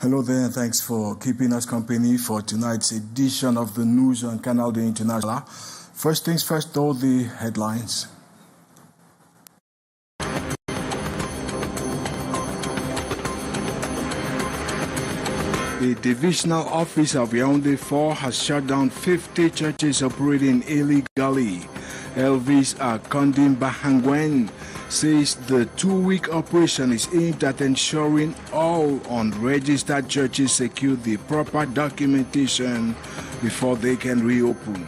Hello there, and thanks for keeping us company for tonight's edition of the news on Canal the International. First things first, though, the headlines. The divisional office of Yaoundé 4 has shut down 50 churches operating illegally. Elvis Akondim Bahangwen says the 2-week operation is aimed at ensuring all unregistered churches secure the proper documentation before they can reopen.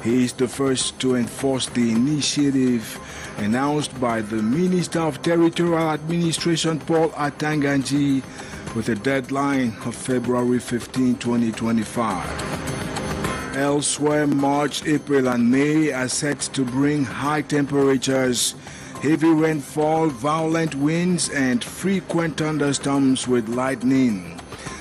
He is the first to enforce the initiative announced by the Minister of Territorial Administration, Paul Atanganji, with a deadline of February 15, 2025. Elsewhere, March, April and May are set to bring high temperatures, heavy rainfall, violent winds and frequent thunderstorms with lightning.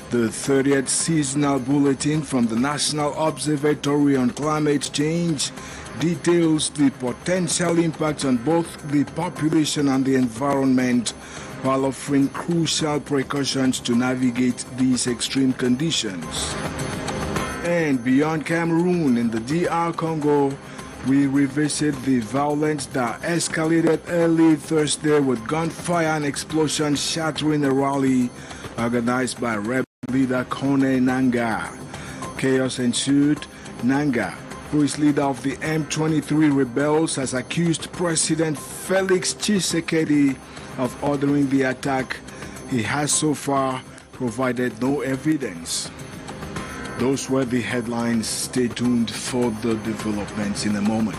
The 30th seasonal bulletin from the National Observatory on Climate Change details the potential impacts on both the population and the environment, while offering crucial precautions to navigate these extreme conditions. And beyond Cameroon, in the DR Congo, we revisit the violence that escalated early Thursday with gunfire and explosions shattering a rally organized by rebel leader Kone Nanga. Chaos ensued. Nanga, who is leader of the M23 rebels, has accused President Felix Tshisekedi of ordering the attack. He has so far provided no evidence. Those were the headlines. Stay tuned for the developments in a moment.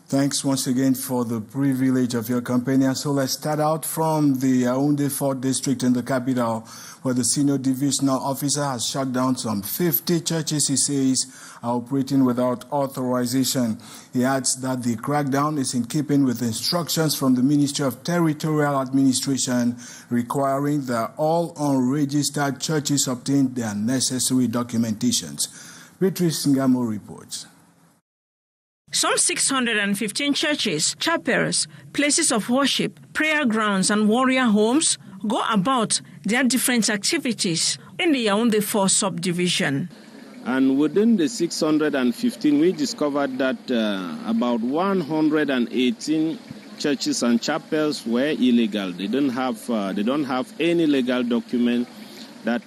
Thanks once again for the privilege of your company. And so let's start out from the Yaoundé 4 district in the capital, where the senior divisional officer has shut down some 50 churches he says are operating without authorization. He adds that the crackdown is in keeping with instructions from the Ministry of Territorial Administration requiring that all unregistered churches obtain their necessary documentations. Beatrice Ngamo reports. Some 615 churches, chapels, places of worship, prayer grounds and warrior homes go about their different activities in the Yaoundé 4 subdivision. And within the 615, we discovered that about 118 churches and chapels were illegal. They don't have any legal document that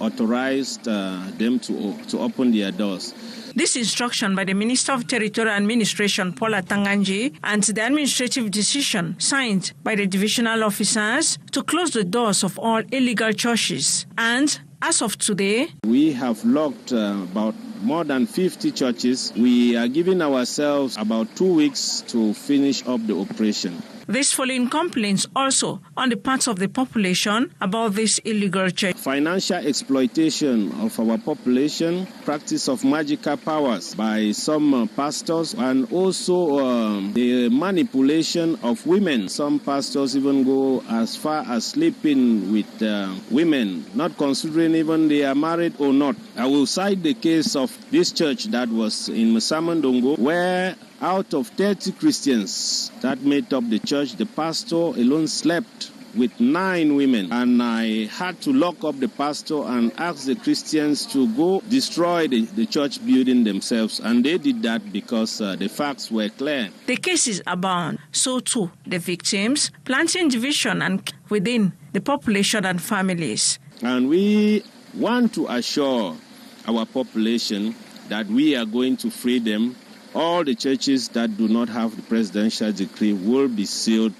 authorized them to open their doors. This instruction by the Minister of Territorial Administration, Paul Atanganji, and the administrative decision signed by the divisional officers to close the doors of all illegal churches. And as of today, we have locked about more than 50 churches. We are giving ourselves about 2 weeks to finish up the operation. This following complaints also on the parts of the population about this illegal church. Financial exploitation of our population, practice of magical powers by some pastors, and also the manipulation of women. Some pastors even go as far as sleeping with women, not considering even they are married or not. I will cite the case of this church that was in Musamandongo, where out of 30 Christians that made up the church, the pastor alone slept with 9 women. And I had to lock up the pastor and ask the Christians to go destroy the church building themselves. And they did that because the facts were clear. The cases abound. So too the victims, planting division and within the population and families. And we want to assure our population that we are going to free them. All the churches that do not have the presidential decree will be sealed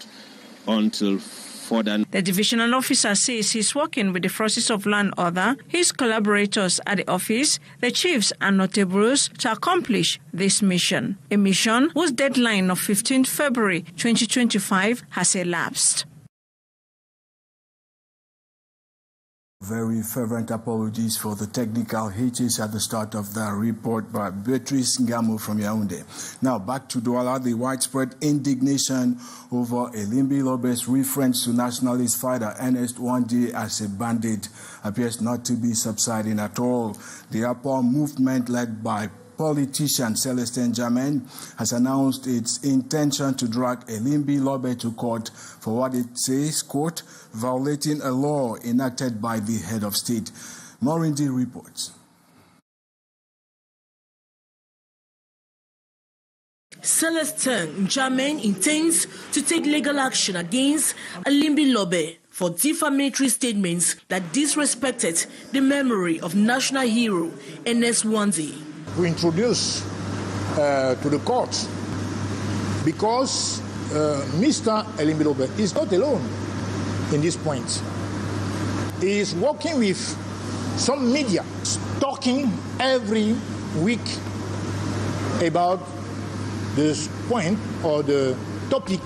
until further. The divisional officer says he's working with the forces of law and order, his collaborators at the office, the chiefs and notables to accomplish this mission. A mission whose deadline of 15 February 2025 has elapsed. Very fervent apologies for the technical hitches at the start of the report by Beatrice Ngamo from Yaoundé. Now back to Douala. The widespread indignation over Elimbi Lobe's reference to nationalist fighter Ernest Wanje as a bandit appears not to be subsiding at all. The APA movement, led by politician Celestin Jammeh, has announced its intention to drag Elimbi Lobe to court for what it says, quote, violating a law enacted by the head of state. Morindi reports. Celestin Jammeh intends to take legal action against Elimbi Lobe for defamatory statements that disrespected the memory of national hero Ernest Wanje. We introduce to the court because Mr. Elimbi Lobe is not alone in this point. He is working with some media, talking every week about this point or the topic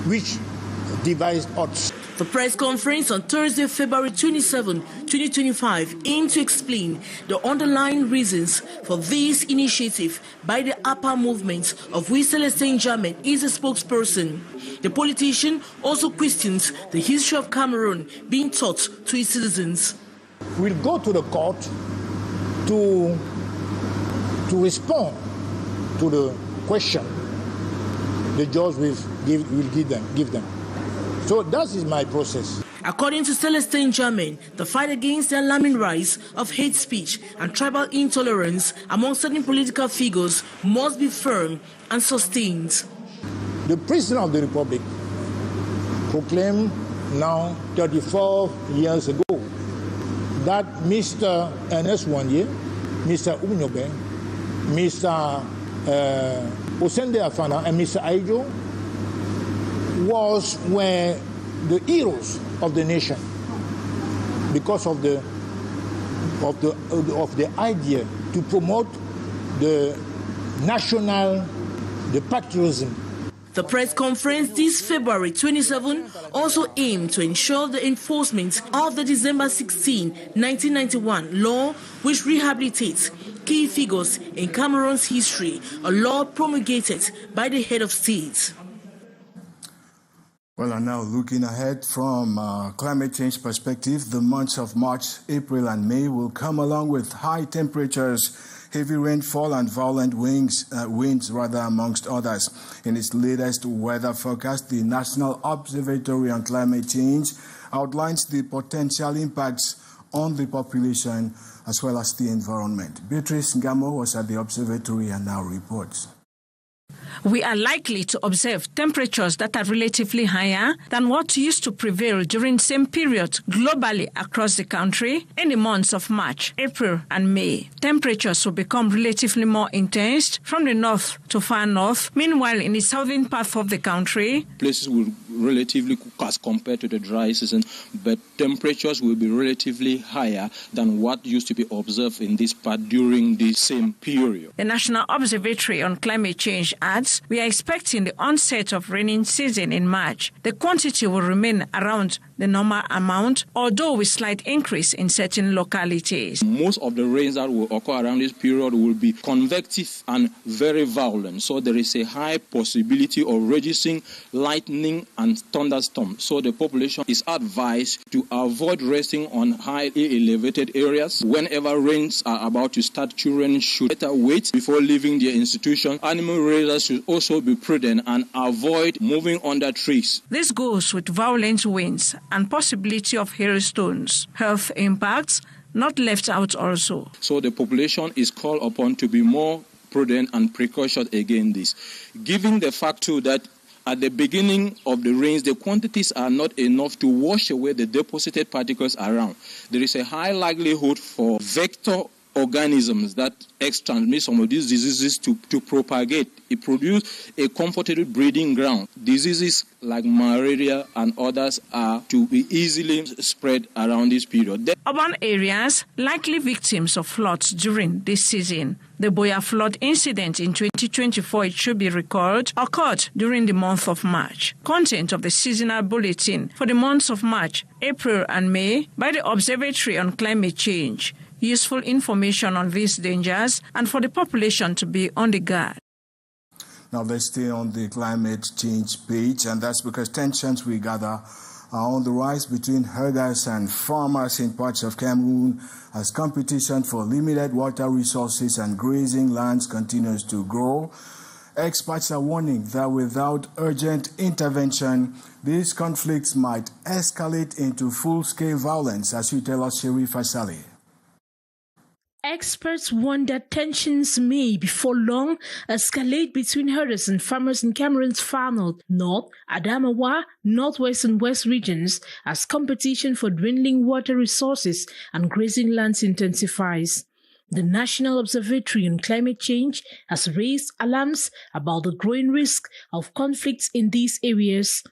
which divides us. The press conference on Thursday, February 27, 2025, aimed to explain the underlying reasons for this initiative by the APA movement, of which Celestin Jammeh is a spokesperson. The politician also questions the history of Cameroon being taught to its citizens. We'll go to the court to respond to the question the judge will give them. So that is my process. According to Celestin Jammeh, the fight against the alarming rise of hate speech and tribal intolerance among certain political figures must be firm and sustained. The President of the Republic proclaimed now 34 years ago that Mr. Ernest Wanje, Mr. Unyobe, Mr. Osende Afana and Mr. Aijo were the heroes of the nation because of the idea to promote the patriotism. The press conference this February 27 also aimed to ensure the enforcement of the December 16, 1991 law, which rehabilitates key figures in Cameroon's history, a law promulgated by the head of state. Well, and now looking ahead from climate change perspective, the months of March, April and May will come along with high temperatures, heavy rainfall and violent winds amongst others. In its latest weather forecast, the National Observatory on Climate Change outlines the potential impacts on the population as well as the environment. Beatrice Ngamo was at the observatory and now reports. We are likely to observe temperatures that are relatively higher than what used to prevail during the same period globally across the country in the months of March, April and May. Temperatures will become relatively more intense from the north to far north. Meanwhile, in the southern part of the country, places will relatively cool as compared to the dry season, but temperatures will be relatively higher than what used to be observed in this part during the same period. The National Observatory on Climate Change adds, we are expecting the onset of raining season in March. The quantity will remain around the normal amount, although with slight increase in certain localities. Most of the rains that will occur around this period will be convective and very violent, so there is a high possibility of registering lightning and thunderstorms. So the population is advised to avoid resting on highly elevated areas. Whenever rains are about to start, children should better wait before leaving their institution. Animal raisers should also be prudent and avoid moving under trees. This goes with violent winds and possibility of hailstones. Health impacts not left out also. So the population is called upon to be more prudent and precautious against this. Given the fact too that at the beginning of the rains, the quantities are not enough to wash away the deposited particles around. There is a high likelihood for vector organisms that transmit some of these diseases to propagate. It produces a comfortable breeding ground. Diseases like malaria and others are to be easily spread around this period. Urban areas likely victims of floods during this season. The Boya flood incident in 2024, it should be recalled, occurred during the month of March. Content of the seasonal bulletin for the months of March, April and May by the Observatory on Climate Change. Useful information on these dangers and for the population to be on the guard. Now let's stay on the climate change page, and that's because tensions we gather are on the rise between herders and farmers in parts of Cameroon as competition for limited water resources and grazing lands continues to grow. Experts are warning that without urgent intervention, these conflicts might escalate into full-scale violence, as you tell us, Sherif Asali. Experts warn that tensions may, before long, escalate between herders and farmers in Cameroon's far north, Adamawa, northwest and west regions as competition for dwindling water resources and grazing lands intensifies. The National Observatory on Climate Change has raised alarms about the growing risk of conflicts in these areas.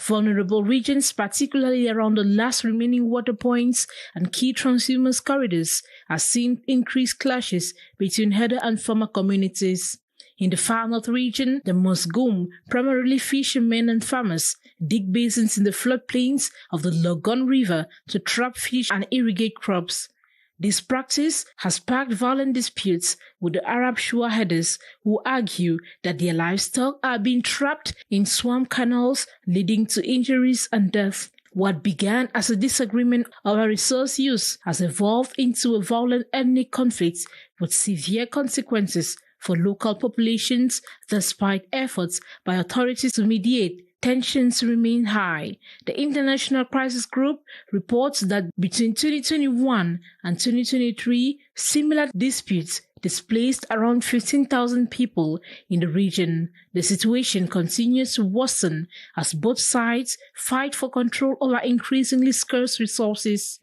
Vulnerable regions, particularly around the last remaining water points and key transshumance corridors, are seeing increased clashes between herder and farmer communities. In the far north region, the Mosgum, primarily fishermen and farmers, dig basins in the floodplains of the Logon River to trap fish and irrigate crops. This practice has sparked violent disputes with the Arab Shua herders who argue that their livestock are being trapped in swamp canals, leading to injuries and death. What began as a disagreement over resource use has evolved into a violent ethnic conflict with severe consequences for local populations despite efforts by authorities to mediate. Tensions remain high. The International Crisis Group reports that between 2021 and 2023, similar disputes displaced around 15,000 people in the region. The situation continues to worsen as both sides fight for control over increasingly scarce resources.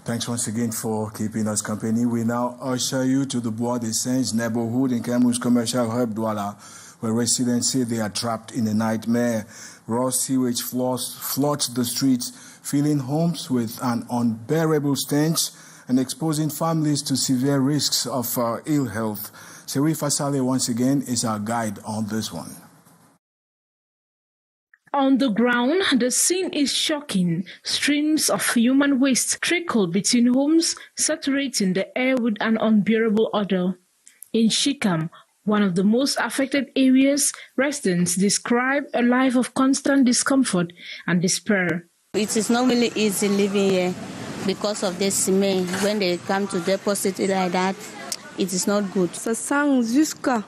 Thanks once again for keeping us company. We now usher you to the Bois de Saints neighborhood in Cameroon's commercial hub Douala, where residents say they are trapped in a nightmare. Raw sewage floods the streets, filling homes with an unbearable stench and exposing families to severe risks of ill health. Sherif Asale once again is our guide on this one. On the ground, the scene is shocking. Streams of human waste trickle between homes, saturating the air with an unbearable odor. In Shikam, one of the most affected areas, residents describe a life of constant discomfort and despair. It is not really easy living here because of the cement. When they come to deposit it like that, it is not good. Ça sent jusqu'à.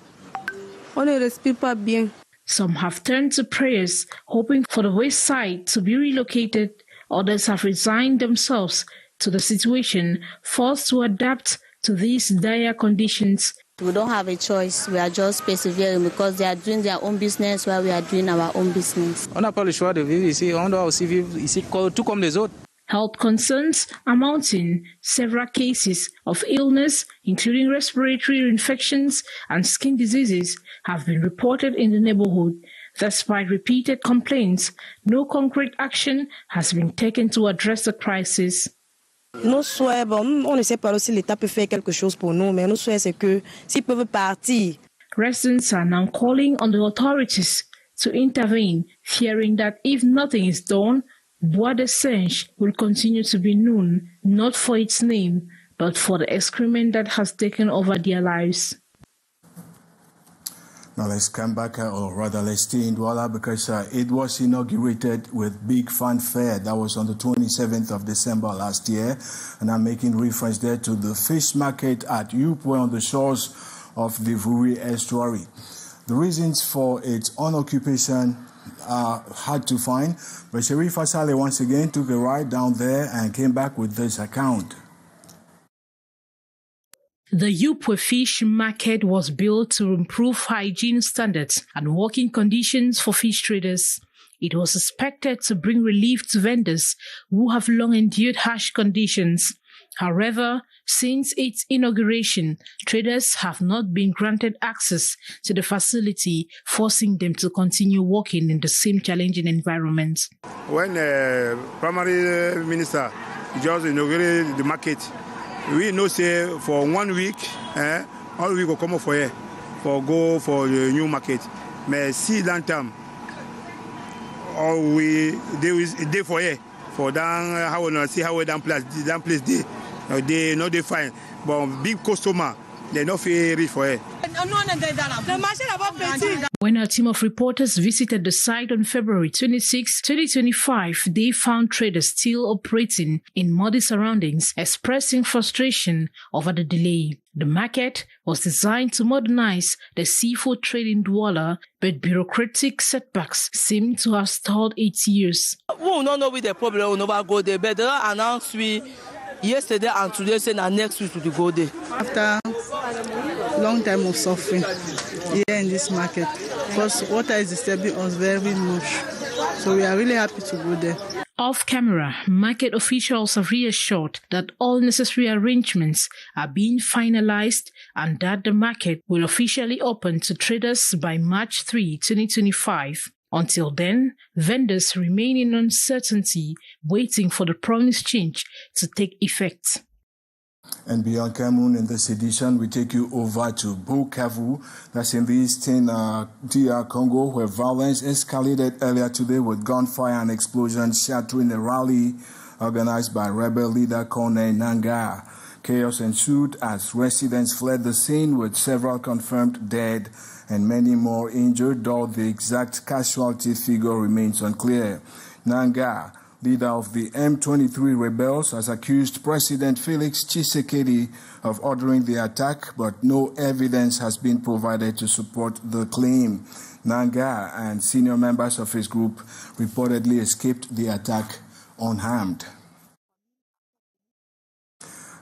On ne respire pas bien. Some have turned to prayers, hoping for the waste site to be relocated. Others have resigned themselves to the situation, forced to adapt to these dire conditions. We don't have a choice. We are just persevering because they are doing their own business while we are doing our own business. On n'a pas le choix de vivre ici. On doit aussi vivre ici tout comme les autres. Health concerns are mounting. Several cases of illness, including respiratory infections and skin diseases, have been reported in the neighborhood. Despite repeated complaints, no concrete action has been taken to address the crisis. Nos souhaits, bon, on ne sait pas si l'État peut faire quelque chose pour nous, mais nos souhaits, c'est que s'ils peuvent partir. Residents are now calling on the authorities to intervene, fearing that if nothing is done, Bois de Saints will continue to be known not for its name, but for the excrement that has taken over their lives. Now let's come back, or rather let's stay in Douala, because it was inaugurated with big fanfare. That was on the 27th of December last year. And I'm making reference there to the fish market at Upwe on the shores of the Vuri estuary. The reasons for its unoccupation are hard to find, but Sherif Asale once again took a ride down there and came back with this account. The Upwe fish market was built to improve hygiene standards and working conditions for fish traders. It was expected to bring relief to vendors who have long endured harsh conditions. However, since its inauguration, traders have not been granted access to the facility, forcing them to continue working in the same challenging environment. When primary minister just inaugurated the market, we know say for 1 week, all we go come for here, for go for the new market. But see that time, all we they for here, for down how we see how we down place day. They know they fine, but big customer, they not feel rich for it. When a team of reporters visited the site on February 26, 2025, they found traders still operating in muddy surroundings, expressing frustration over the delay. The market was designed to modernize the seafood trading dweller, but bureaucratic setbacks seem to have stalled 8 years. We will not know with the problem, we will never go there, but they announced yesterday and today saying that next week we will go there. After a long time of suffering here in this market, because water is disturbing us very much, so we are really happy to go there. Off camera, market officials have reassured that all necessary arrangements are being finalized and that the market will officially open to traders by March 3, 2025. Until then, vendors remain in uncertainty, waiting for the promised change to take effect. And beyond Cameroon, in this edition, we take you over to Bukavu, that's in the eastern DR Congo, where violence escalated earlier today with gunfire and explosions shattering a rally organized by rebel leader Colonel Nangaa. Chaos ensued as residents fled the scene, with several confirmed dead and many more injured, though the exact casualty figure remains unclear. Nangaa, leader of the M23 rebels, has accused President Felix Tshisekedi of ordering the attack, but no evidence has been provided to support the claim. Nangaa and senior members of his group reportedly escaped the attack unharmed.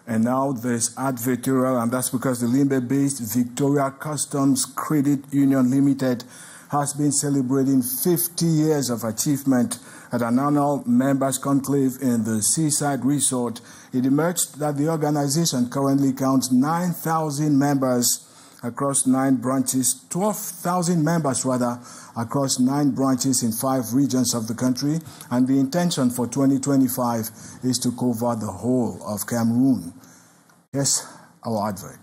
And now there's advertorial, and that's because the Limbe-based Victoria Customs Credit Union Limited has been celebrating 50 years of achievement at an annual members conclave in the seaside resort. It emerged that the organization currently counts 9,000 members across 9 branches, 12,000 members rather, across 9 branches in 5 regions of the country, and the intention for 2025 is to cover the whole of Cameroon. Yes, our advert.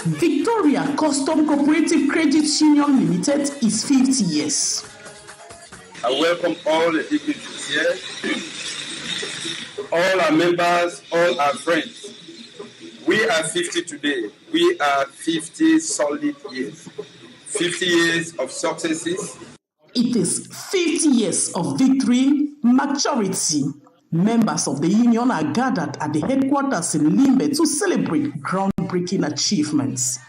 Victoria Custom Cooperative Credit Union Limited is 50 years. I welcome all the dignitaries here, all our members, all our friends. We are 50 today. We are 50 solid years. 50 years of successes. It is 50 years of victory, maturity. Members of the union are gathered at the headquarters in Limbe to celebrate groundbreaking achievements.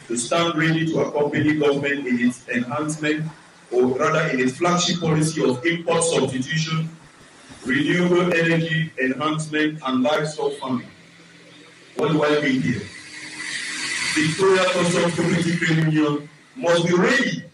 To stand ready to accompany government in its enhancement, or rather in its flagship policy of import substitution, renewable energy enhancement, and livestock farming. What do I mean here? Victoria Custom Cooperative Credit Union must be ready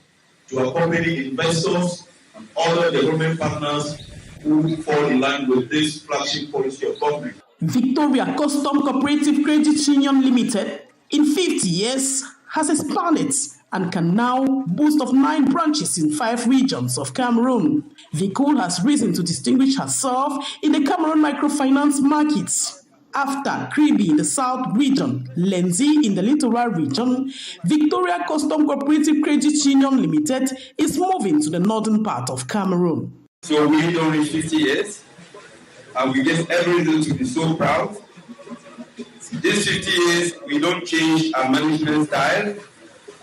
to accompany investors and other development partners who fall in line with this flagship policy of government. Victoria Custom Cooperative Credit Union Limited, in 50 years, has expanded and can now boast of 9 branches in 5 regions of Cameroon. Vicol has risen to distinguish herself in the Cameroon microfinance markets. After Kribi in the South region, Lenzi in the Littoral region, Victoria Custom Cooperative Credit Union Limited is moving to the northern part of Cameroon. So we don't reach 50 years, and we get every reason to be so proud. These 50 years, we don't change our management style,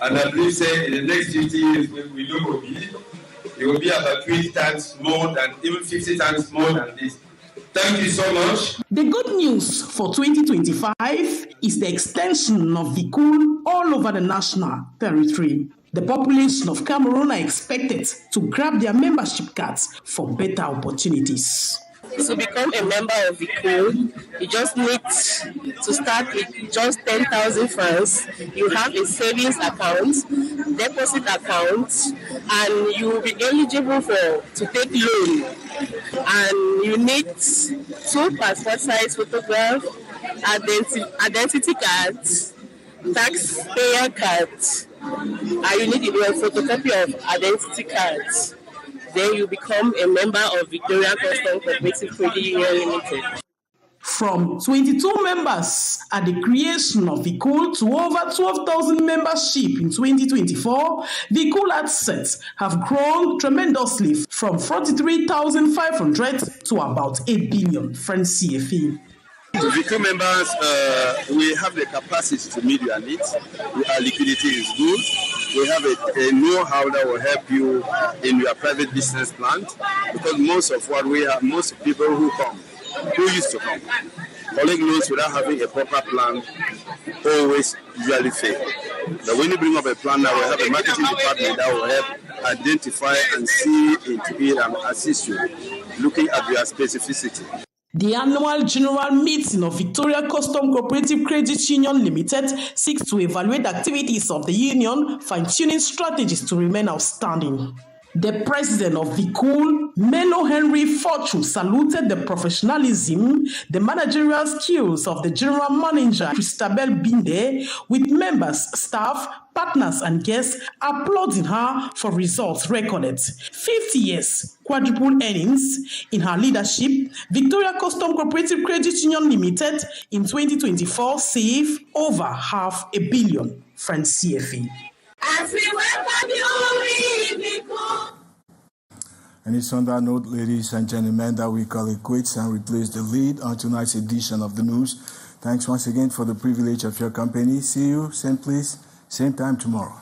and I believe say in the next 50 years, we know it will be about 20 times more than, even 50 times more than this. Thank you so much. The good news for 2025 is the extension of Vicol all over the national territory. The population of Cameroon are expected to grab their membership cards for better opportunities. To become a member of VICOL, you just need to start with just 10,000 francs. You have a savings account, deposit account, and you will be eligible to take loan. And you need 2 passport size photographs, identity cards, taxpayer cards, and you need a photocopy of identity cards. Then you become a member of Victoria Custom Cooperative Credit Union Limited. From 22 members at the creation of VICOL to over 12,000 membership in 2024, VICOL assets have grown tremendously from 43,500 to about 8 billion French CFA. To VICOL members, we have the capacity to meet your needs. Our liquidity is good. We have a know-how that will help you in your private business plan, because most people who used to come, collect loans without having a proper plan always usually fail. But when you bring up a plan, now we have a marketing department that will help identify and see into it and assist you, looking at your specificity. The annual general meeting of Victoria Custom Cooperative Credit Union Limited seeks to evaluate activities of the union, fine-tuning strategies to remain outstanding. The president of VICOL, Melo Henry Fortune, saluted the professionalism, the managerial skills of the general manager, Christabel Binde, with members, staff, partners, and guests applauding her for results recorded. 50 years, quadruple earnings in her leadership. Victoria Custom Cooperative Credit Union Limited in 2024 saved over $500 million French CFA. As we welcome you, and it's on that note, ladies and gentlemen, that we call it quits and replace the lead on tonight's edition of the news. Thanks once again for the privilege of your company. See you, same place, same time tomorrow.